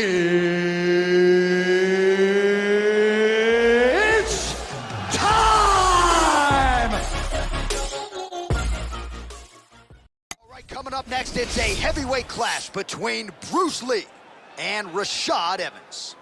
It's time! All right, coming up next, it's a heavyweight clash between Bruce Lee and Rashad Evans.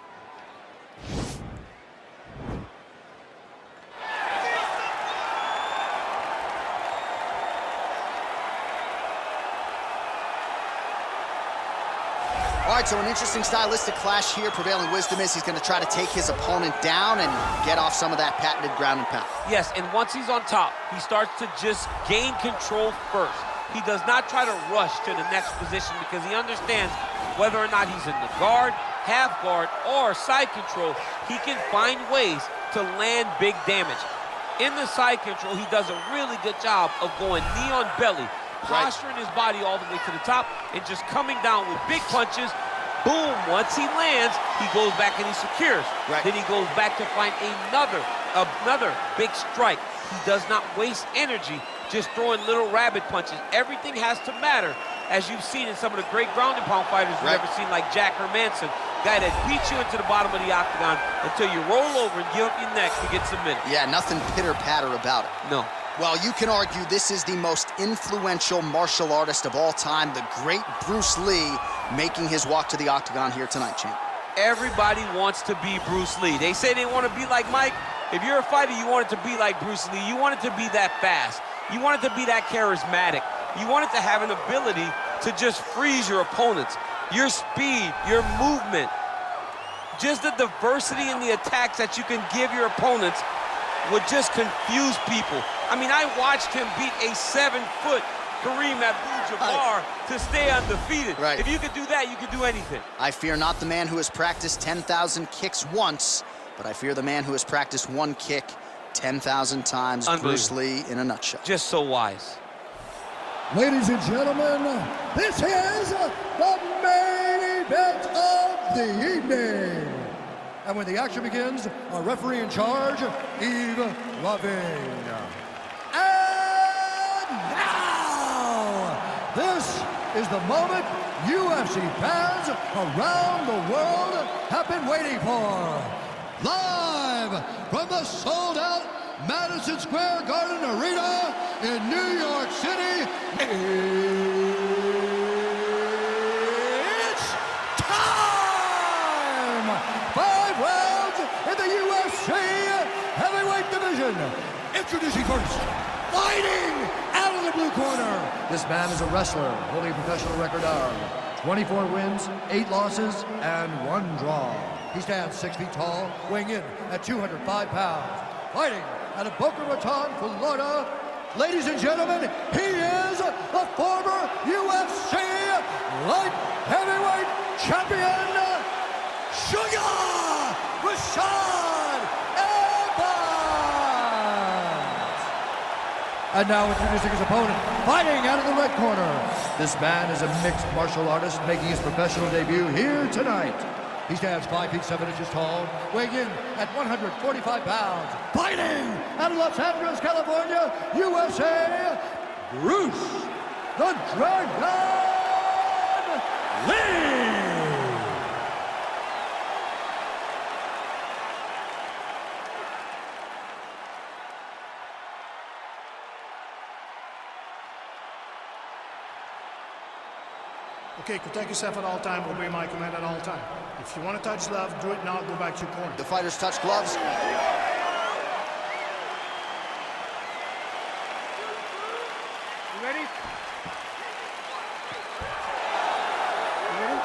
All right, so an interesting stylistic clash here. Prevailing wisdom is he's going to try to take his opponent down and get off some of that patented ground and pound. Yes, and once he's on top, he starts to just gain control first. He does not try to rush to the next position because he understands whether or not he's in the guard, half guard, or side control, he can find ways to land big damage. In the side control, he does a really good job of going knee on belly, posturing his body all the way to the top, and just coming down with big punches. Boom, once he lands, he goes back and he secures. Then he goes back to find another big strike. He does not waste energy just throwing little rabbit punches. Everything has to matter, as you've seen in some of the great ground and pound fighters you've ever seen, like Jack Hermanson, guy that beats you into the bottom of the octagon until you roll over and give up your neck to get submitted. Yeah, nothing pitter-patter about it. No. Well, you can argue this is the most influential martial artist of all time, the great Bruce Lee, making his walk to the octagon here tonight, champ. Everybody wants to be Bruce Lee. They say they want to be like Mike. If you're a fighter, you want it to be like Bruce Lee. You want it to be that fast. You want it to be that charismatic. You want it to have an ability to just freeze your opponents. Your speed, your movement, just the diversity in the attacks that you can give your opponents would just confuse people. I mean, I watched him beat a 7-foot Kareem Abdul-Jabbar to stay undefeated. If you could do that, you could do anything. I fear not the man who has practiced 10,000 kicks once, but I fear the man who has practiced one kick 10,000 times. Bruce Lee in a nutshell. Just so wise. Ladies and gentlemen, this is the main event of the evening. And when the action begins, our referee in charge, Yves Lavigne. And now, this is the moment UFC fans around the world have been waiting for. Live from the sold-out Madison Square Garden Arena in New York City, it's time! 5 rounds in the UFC heavyweight division. Introducing first, fighting out of the blue corner. This man is a wrestler holding a professional record of 24 wins, 8 losses, and 1 draw. He stands 6 feet tall, weighing in at 205 pounds. Fighting out of Boca Raton, Florida. Ladies and gentlemen, he is the former UFC light heavyweight champion, Sugar Rashad Evans. And now introducing his opponent, fighting out of the red corner. This man is a mixed martial artist making his professional debut here tonight. He stands 5 feet 7 inches tall, weighing in at 145 pounds. Fighting out of Los Angeles, California, USA, Bruce the Dragon Lee. Okay, protect yourself at all time, obey my command at all time. If you want to touch gloves, do it now, go back to your corner. The fighters touch gloves. You ready? You ready?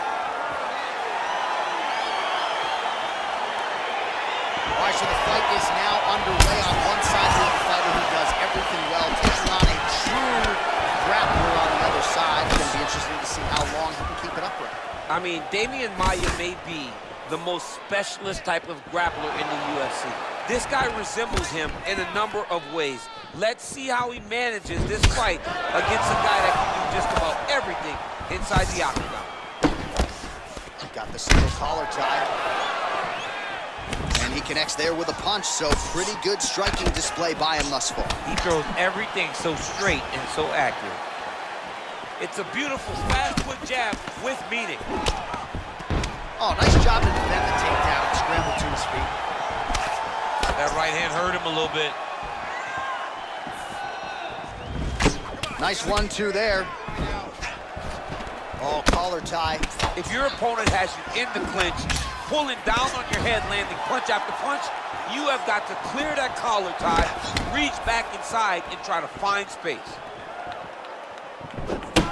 All right, so the fight is now underway. On one side, we have a fighter who does everything well, taking on a true grappler on the other side. It's going to be interesting to see how long he can keep it upright. I mean, Damian Maia may be the most specialist type of grappler in the UFC. This guy resembles him in a number of ways. Let's see how he manages this fight against a guy that can do just about everything inside the octagon. Got the single collar tie. And he connects there with a punch, so pretty good striking display by him thus far. He throws everything so straight and so accurate. It's a beautiful fast foot jab with meaning. Oh, nice job to defend the takedown and scramble to his feet. That right hand hurt him a little bit. Nice 1-2 there. Oh, collar tie. If your opponent has you in the clinch, pulling down on your head, landing punch after punch, you have got to clear that collar tie, reach back inside, and try to find space.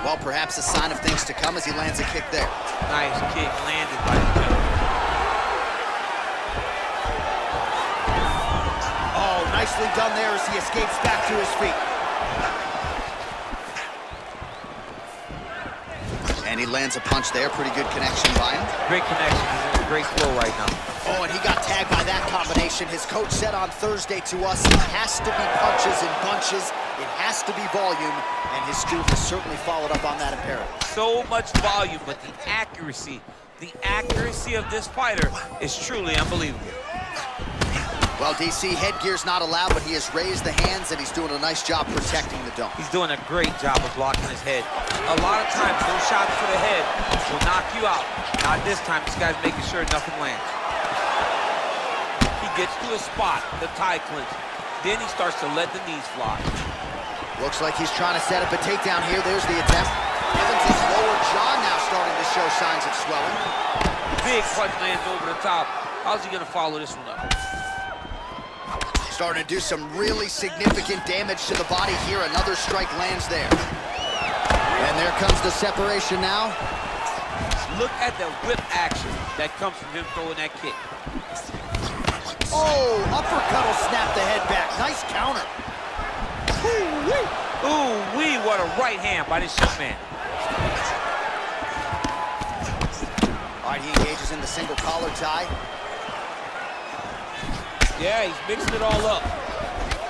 Well, perhaps a sign of things to come as he lands a kick there. Nice kick landed by the gentleman. Oh, nicely done there as he escapes back to his feet. And he lands a punch there. Pretty good connection by him. Great connection. He's in a great flow right now. Oh, and he got tagged by that combination. His coach said on Thursday to us, it has to be punches and bunches. It has to be volume. And his student has certainly followed up on that imperative. So much volume, but the accuracy of this fighter is truly unbelievable. Well, DC, headgear's not allowed, but he has raised the hands, and he's doing a nice job protecting the dome. He's doing a great job of blocking his head. A lot of times, those shots to the head will knock you out. Not this time. This guy's making sure nothing lands. He gets to a spot, the tie clinch. Then he starts to let the knees fly. Looks like he's trying to set up a takedown here. There's the attempt. Evans' lower jaw now starting to show signs of swelling. Big punch lands over the top. How's he going to follow this one up? Starting to do some really significant damage to the body here. Another strike lands there. And there comes the separation now. Look at the whip action that comes from him throwing that kick. Oh, uppercut will snap the head back. Nice counter. Ooh-wee. Ooh-wee, what a right hand by this young man. All right, he engages in the single collar tie. Yeah, he's mixing it all up.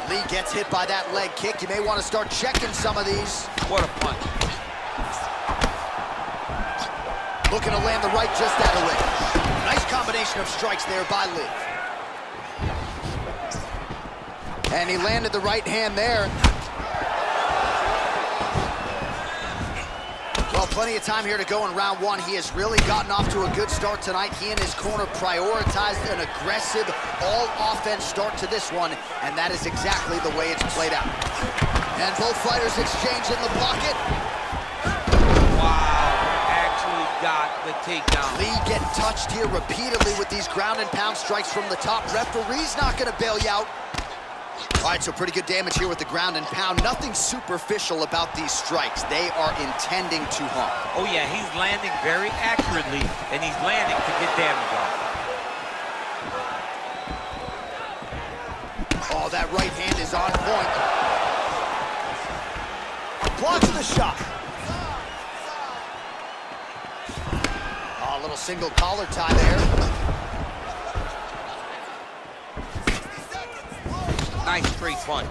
Lee gets hit by that leg kick. You may want to start checking some of these. What a punch. Looking to land the right just out of range. Nice combination of strikes there by Lee. And he landed the right hand there. Well, plenty of time here to go in round one. He has really gotten off to a good start tonight. He and his corner prioritized an aggressive, all-offense start to this one, and that is exactly the way it's played out. And both fighters exchange in the pocket. Wow, actually got the takedown. Lee getting touched here repeatedly with these ground and pound strikes from the top. Referee's not going to bail you out. All right, so pretty good damage here with the ground and pound. Nothing superficial about these strikes. They are intending to harm. Oh, yeah, he's landing very accurately, and he's landing to get damage on. Oh, that right hand is on point. Blocks the shot. Oh, a little single collar tie there. Nice straight punch.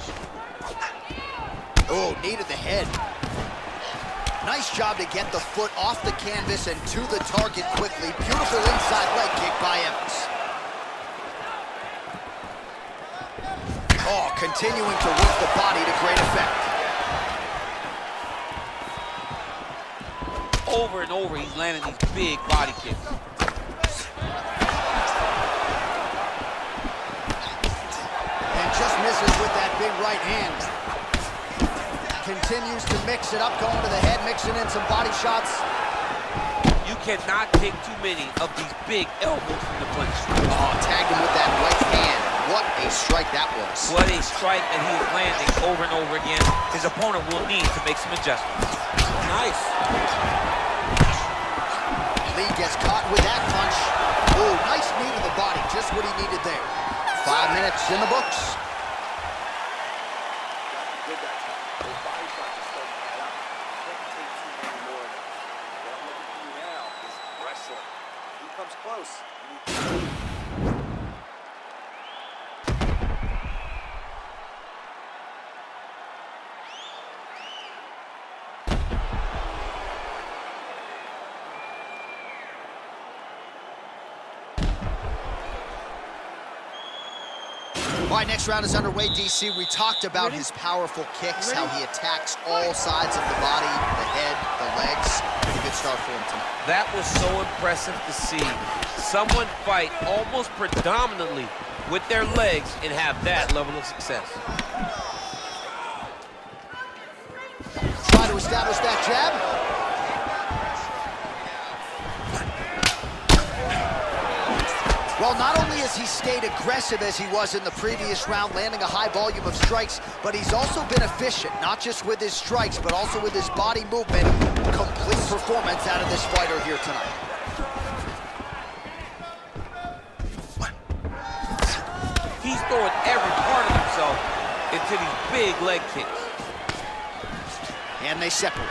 Oh, knee to the head. Nice job to get the foot off the canvas and to the target quickly. Beautiful inside leg kick by Evans. Oh, continuing to whip the body to great effect. Over and over, he's landing these big body kicks. Just misses with that big right hand. Continues to mix it up, going to the head, mixing in some body shots. You cannot take too many of these big elbows from the clinch. Oh, tagged him with that right hand. What a strike that was. What a strike that he is landing over and over again. His opponent will need to make some adjustments. Nice. Lee gets caught with that punch. Oh, nice knee to the body, just what he needed there. 5 minutes in the books. All right, next round is underway, DC. We talked about his powerful kicks, how he attacks all sides of the body, the head, the legs. Pretty good start for him tonight. That was so impressive to see. Someone fight almost predominantly with their legs and have that level of success. Try to establish that jab. Well, not only has he stayed aggressive as he was in the previous round, landing a high volume of strikes, but he's also been efficient, not just with his strikes, but also with his body movement. Complete performance out of this fighter here tonight. He's throwing every part of himself into these big leg kicks. And they separate.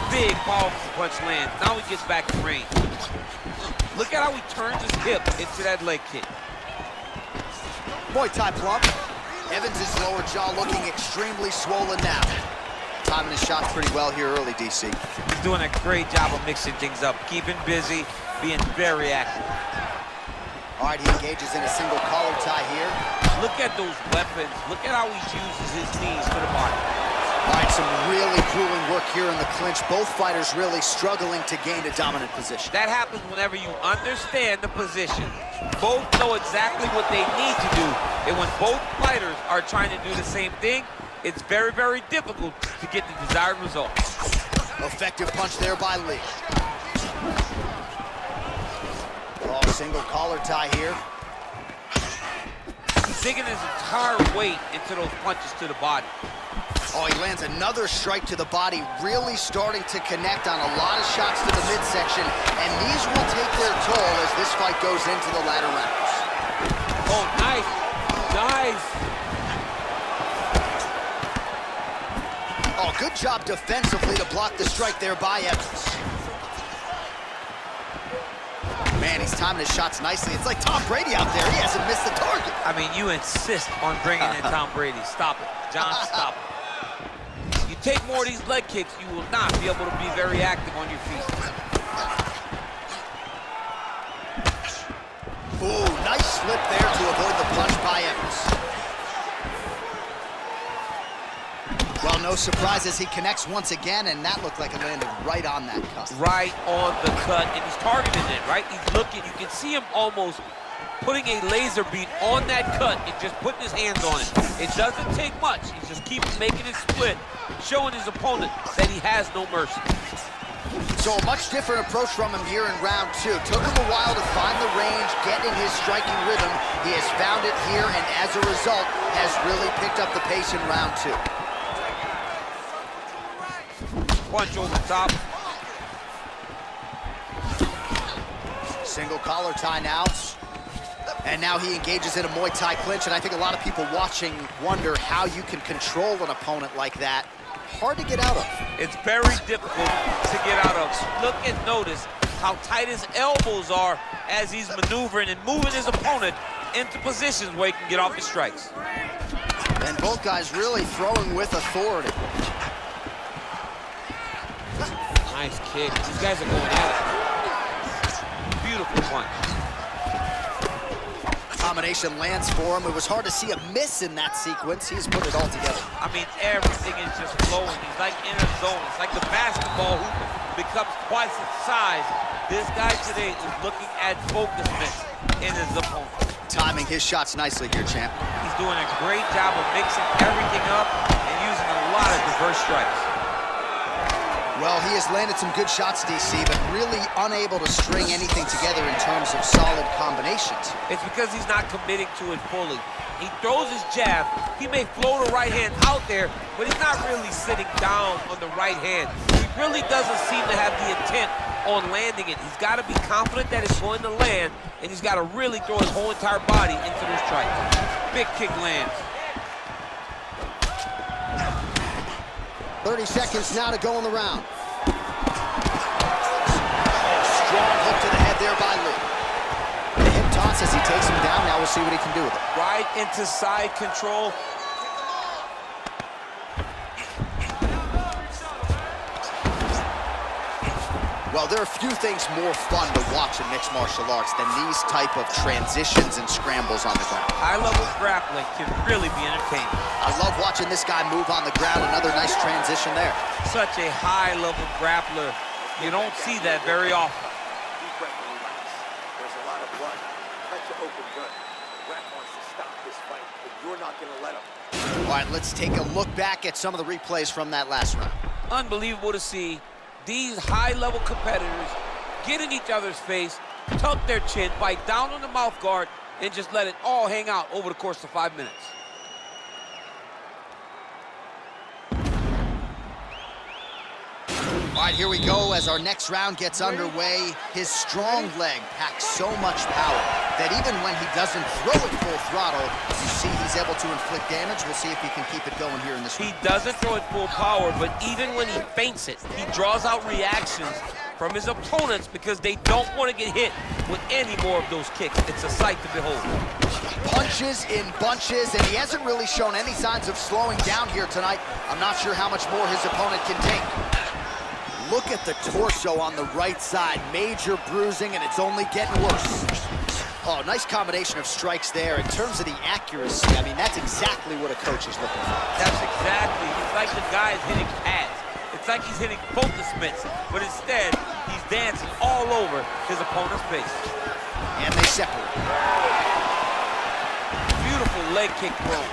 Big, powerful punch lands. Now he gets back to range. Look at how he turns his hip into that leg kick. Muay Thai plump. Evans' lower jaw looking extremely swollen now. Timing his shots pretty well here early, DC. He's doing a great job of mixing things up, keeping busy, being very active. All right, he engages in a single collar tie here. Look at those weapons. Look at how he uses his knees to the body. All right, some really grueling work here in the clinch. Both fighters really struggling to gain a dominant position. That happens whenever you understand the position. Both know exactly what they need to do. And when both fighters are trying to do the same thing, it's very, very difficult to get the desired result. Effective punch there by Lee. Oh, single collar tie here. He's digging his entire weight into those punches to the body. Oh, he lands another strike to the body, really starting to connect on a lot of shots to the midsection, and these will take their toll as this fight goes into the latter rounds. Oh, nice. Nice. Oh, good job defensively to block the strike there by Evans. Man, he's timing his shots nicely. It's like Tom Brady out there. He hasn't missed the target. I mean, you insist on bringing in Tom Brady. Stop it. John, stop it. You take more of these leg kicks, you will not be able to be very active on your feet. Ooh, nice slip there to avoid the punch by Evans. Well, no surprise as he connects once again, and that looked like it landed right on that cut. Right on the cut, and he's targeting it, right? He's looking. You can see him almost putting a laser beam on that cut and just putting his hands on it. It doesn't take much. He just keeps making it split, showing his opponent that he has no mercy. So a much different approach from him here in round two. Took him a while to find the range, get in his striking rhythm. He has found it here, and as a result, has really picked up the pace in round two. Punch over the top. Single collar tie now. And now he engages in a Muay Thai clinch, and I think a lot of people watching wonder how you can control an opponent like that. Hard to get out of. It's very difficult to get out of. Look and notice how tight his elbows are as he's maneuvering and moving his opponent into positions where he can get off his strikes. And both guys really throwing with authority. Nice kick. These guys are going at it. Beautiful punch. Combination lands for him. It was hard to see a miss in that sequence. He's put it all together. I mean, everything is just flowing. He's like in a zone. It's like the basketball hoop becomes twice its size. This guy today is looking at focusness in his opponent. Timing his shots nicely here, champ. He's doing a great job of mixing everything up and using a lot of diverse strikes. Well, he has landed some good shots, DC, but really unable to string anything together in terms of solid combinations. It's because he's not committing to it fully. He throws his jab. He may float a right hand out there, but he's not really sitting down on the right hand. He really doesn't seem to have the intent on landing it. He's got to be confident that it's going to land, and he's got to really throw his whole entire body into those strikes. Big kick lands. 30 seconds now to go in the round. Strong hook to the head there by Lee. The hip toss as he takes him down. Now we'll see what he can do with it. Right into side control. Well, there are few things more fun to watch in mixed martial arts than these type of transitions and scrambles on the ground. High-level grappling can really be entertaining. I love watching this guy move on the ground. Another nice transition there. Such a high-level grappler. You don't see that very often. Deep breath and relax. There's a lot of blood. Cut your open gun. The ref wants to stop this fight, but you're not going to let him. All right, let's take a look back at some of the replays from that last round. Unbelievable to see these high-level competitors get in each other's face, tuck their chin, bite down on the mouth guard, and just let it all hang out over the course of 5 minutes. All right, here we go as our next round gets underway. His strong leg packs so much power that even when he doesn't throw it full throttle, you see he's able to inflict damage. We'll see if he can keep it going here in this round. He doesn't throw it full power, but even when he feints it, he draws out reactions from his opponents because they don't want to get hit with any more of those kicks. It's a sight to behold. Punches in bunches, and he hasn't really shown any signs of slowing down here tonight. I'm not sure how much more his opponent can take. Look at the torso on the right side. Major bruising, and it's only getting worse. Oh, nice combination of strikes there. In terms of the accuracy, I mean, that's exactly what a coach is looking for. That's exactly. It's like the guy is hitting pads. It's like he's hitting focus mitts, but instead, he's dancing all over his opponent's face. And they separate. Beautiful leg kick throw.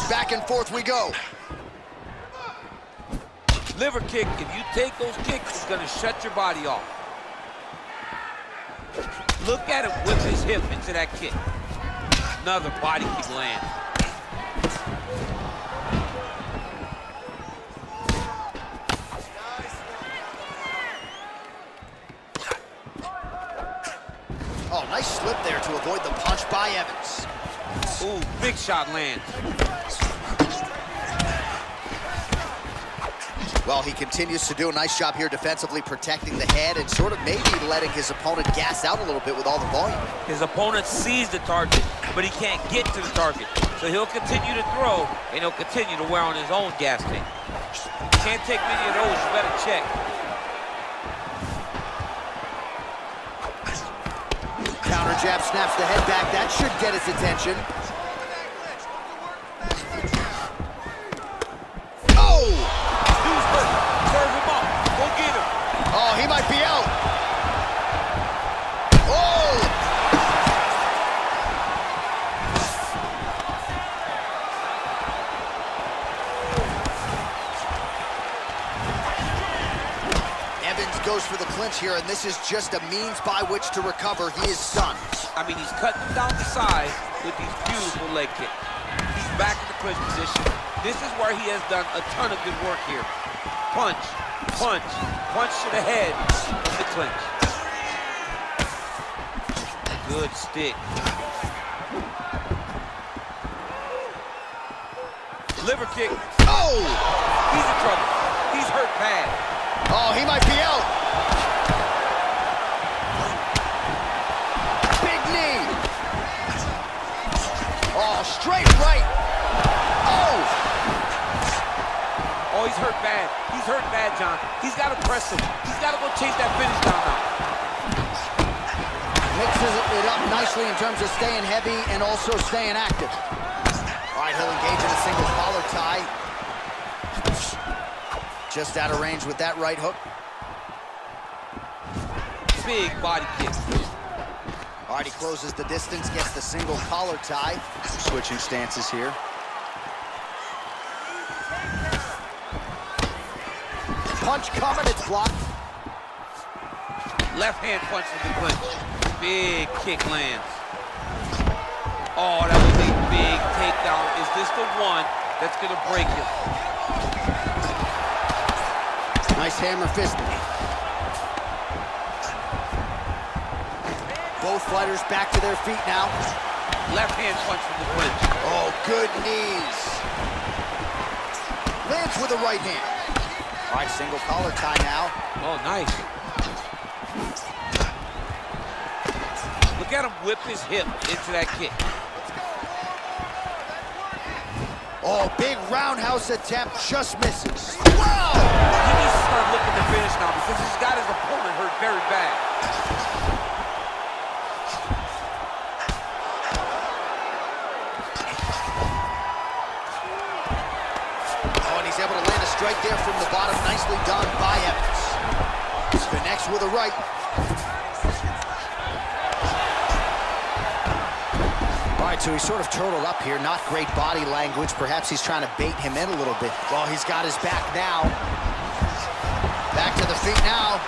Back and forth we go. Liver kick, if you take those kicks, it's gonna shut your body off. Look at him whip his hip into that kick. Another body kick lands. Oh, nice slip there to avoid the punch by Evans. Ooh, big shot lands. Well, he continues to do a nice job here defensively, protecting the head and sort of maybe letting his opponent gas out a little bit with all the volume. His opponent sees the target, but he can't get to the target. So he'll continue to throw, and he'll continue to wear on his own gas tank. Can't take many of those, you better check. Counter jab snaps the head back. That should get his attention. Oh! Dude's hurt. Serve him up. Go get him. Oh, he might be out. Oh! Evans goes for the clinch here, and this is just a means by which to recover. He is stunned. I mean, he's cutting down the side with these beautiful leg kicks. He's back in the clinch position. This is where he has done a ton of good work here. Punch, punch, punch to the head of the clinch. Good stick. Liver kick. Oh! He's in trouble. He's hurt bad. Oh, he might be out. Big knee. Oh, straight right. Oh! Oh, he's hurt bad. He's hurt bad, John. He's got to press him. He's got to go chase that finish down now. Mixes it up nicely in terms of staying heavy and also staying active. All right, he'll engage in a single collar tie. Just out of range with that right hook. Big body kick. All right, he closes the distance, gets the single collar tie. Switching stances here. Punch coming, it's blocked. Left hand punch with the clinch. Big kick lands. Oh, that was a big takedown. Is this the one that's gonna break him? Nice hammer fist. Both fighters back to their feet now. Left hand punch with the clinch. Oh, good knees. Lands with the right hand. All right, single collar tie now. Oh, nice. Look at him whip his hip into that kick. Oh, big roundhouse attempt, just misses. Wow! He needs to start looking to finish now because he's got his opponent hurt very bad. Oh, and he's able to land a strike there from the bottom. Nicely done by Evans. Connects with a right. All right, so he's sort of turtled up here. Not great body language. Perhaps he's trying to bait him in a little bit. Well, he's got his back now. Back to the feet now.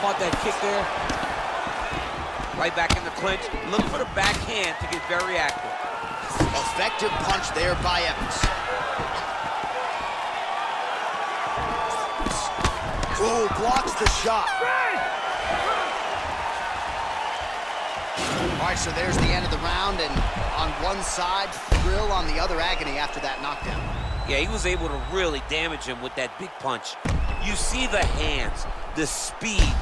Caught that kick there. Right back in the clinch. Look for the backhand to get very active. Effective punch there by Evans. Ooh, blocks the shot. All right, so there's the end of the round, and on one side, thrill, on the other, agony after that knockdown. Yeah, he was able to really damage him with that big punch. You see the hands, the speed,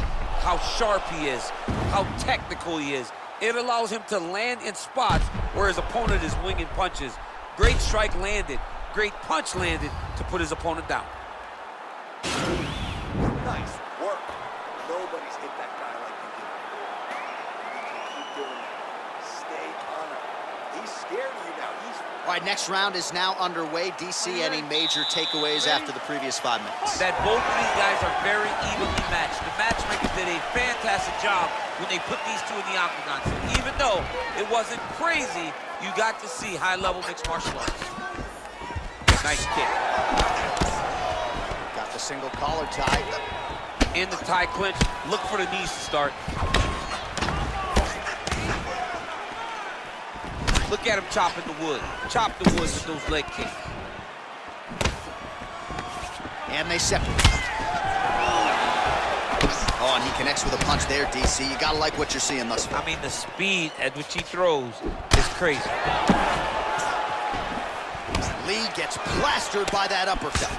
how sharp he is, how technical he is. It allows him to land in spots where his opponent is winging punches. Great strike landed, great punch landed to put his opponent down. Nice work. Nobody's hit that guy like you did. You can keep doing that. Stay on him. He's scared of you now. All right, next round is now underway. DC, any major takeaways after the previous 5 minutes? That both of these guys are very evenly matched. The matchmakers did a fantastic job when they put these two in the octagon. So even though it wasn't crazy, you got to see high-level mixed martial arts. Nice kick. Got the single collar tie. In the tie clinch, look for the knees to start. Look at him chopping the wood. Chop the wood with those leg kicks. And they separate. Oh, and he connects with a punch there, DC. You gotta like what you're seeing thus far. I mean, the speed at which he throws is crazy. Lee gets plastered by that uppercut.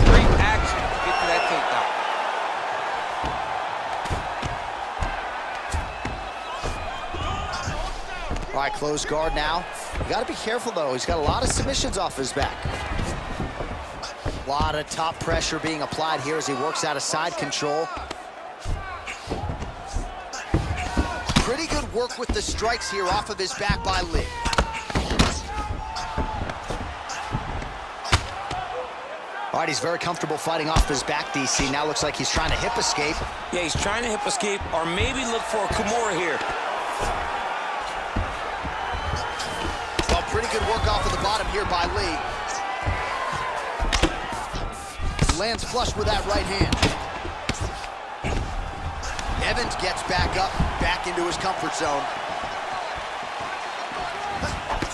Great action to get to that takedown. All right, closed guard now. You gotta be careful, though. He's got a lot of submissions off his back. A lot of top pressure being applied here as he works out of side control. Pretty good work with the strikes here off of his back by Lee. All right, he's very comfortable fighting off his back, DC. Now looks like he's trying to hip escape. Yeah, he's trying to hip escape or maybe look for a Kimura here. Well, pretty good work off of the bottom here by Lee. Lands flush with that right hand. Evans gets back up, back into his comfort zone.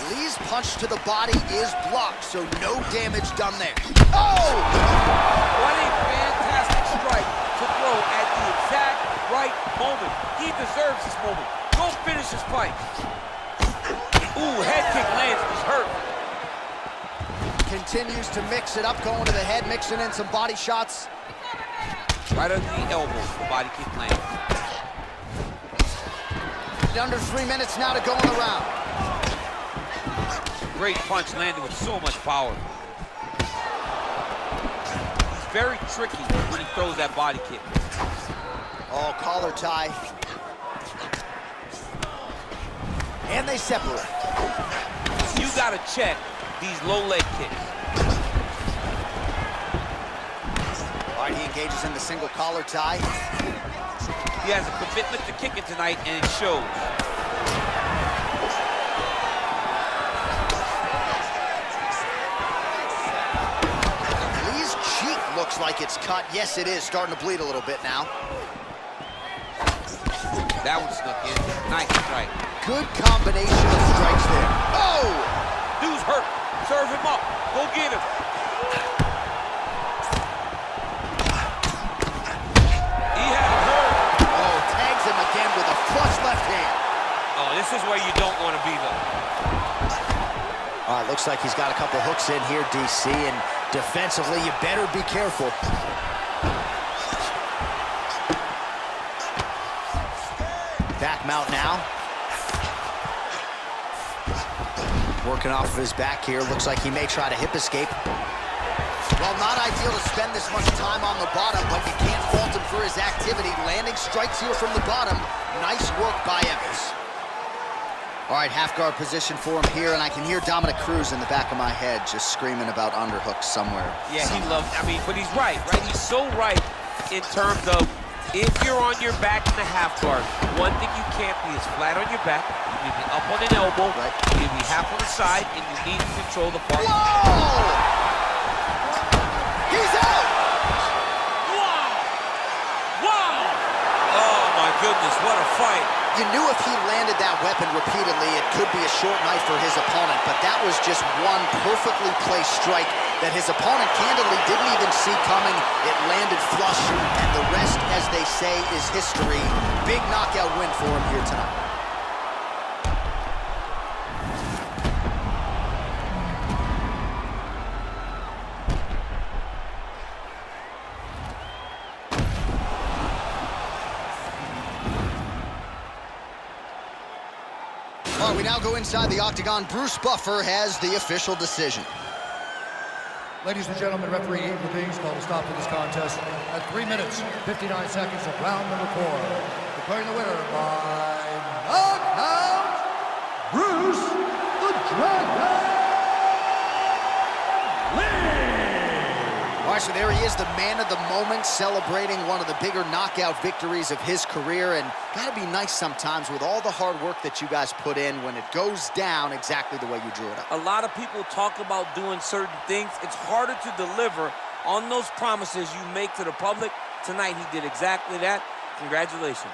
Lee's punch to the body is blocked, so no damage done there. Oh! What a fantastic strike to throw at the exact right moment. He deserves this moment. Go finish his fight. Ooh, head kick lands. He's hurt. Continues to mix it up, going to the head, mixing in some body shots. Right under the elbow, the body kick lands. Under 3 minutes now to go in the round. Great punch landed with so much power. He's very tricky when he throws that body kick. Oh, collar tie. And they separate. You gotta check these low leg kicks. All right, he engages in the single collar tie. He has a commitment to kicking tonight, and it shows. Lee's cheek looks like it's cut. Yes, it is. Starting to bleed a little bit now. That one snuck in. Nice strike. Good combination of strikes there. Oh! Dude's hurt. Serve him up. Go get him. He had him hurt. Oh, tags him again with a flush left hand. Oh, this is where you don't want to be, though. All right, looks like he's got a couple hooks in here, DC, and defensively, you better be careful. Back mount now. Working off of his back here. Looks like he may try to hip escape. Well, not ideal to spend this much time on the bottom, but you can't fault him for his activity. Landing strikes here from the bottom. Nice work by Evans. All right, half guard position for him here, and I can hear Dominic Cruz in the back of my head just screaming about underhooks somewhere. Yeah, he loves, but he's right? He's so right in terms of if you're on your back in the half guard, one thing you can't be is flat on your back. You need to be up on an elbow, you need to be half on the side, and you need to control the part. Whoa! He's out! Wow! Oh, my goodness, what a fight. You knew if he landed that weapon repeatedly, it could be a short night for his opponent, but that was just one perfectly placed strike that his opponent candidly didn't even see coming. It landed flush, and the rest, as they say, is history. Big knockout win for him here tonight. All right, we now go inside the octagon. Bruce Buffer has the official decision. Ladies and gentlemen, referee Ian Levine called a stop to this contest at 3 minutes, 59 seconds of round number 4. Declaring the winner by knockout, Bruce the Dragon Lee. All right, so there he is, the man of the moment, celebrating one of the bigger knockout victories of his career. And gotta be nice sometimes with all the hard work that you guys put in when it goes down exactly the way you drew it up. A lot of people talk about doing certain things. It's harder to deliver on those promises you make to the public. Tonight, he did exactly that. Congratulations.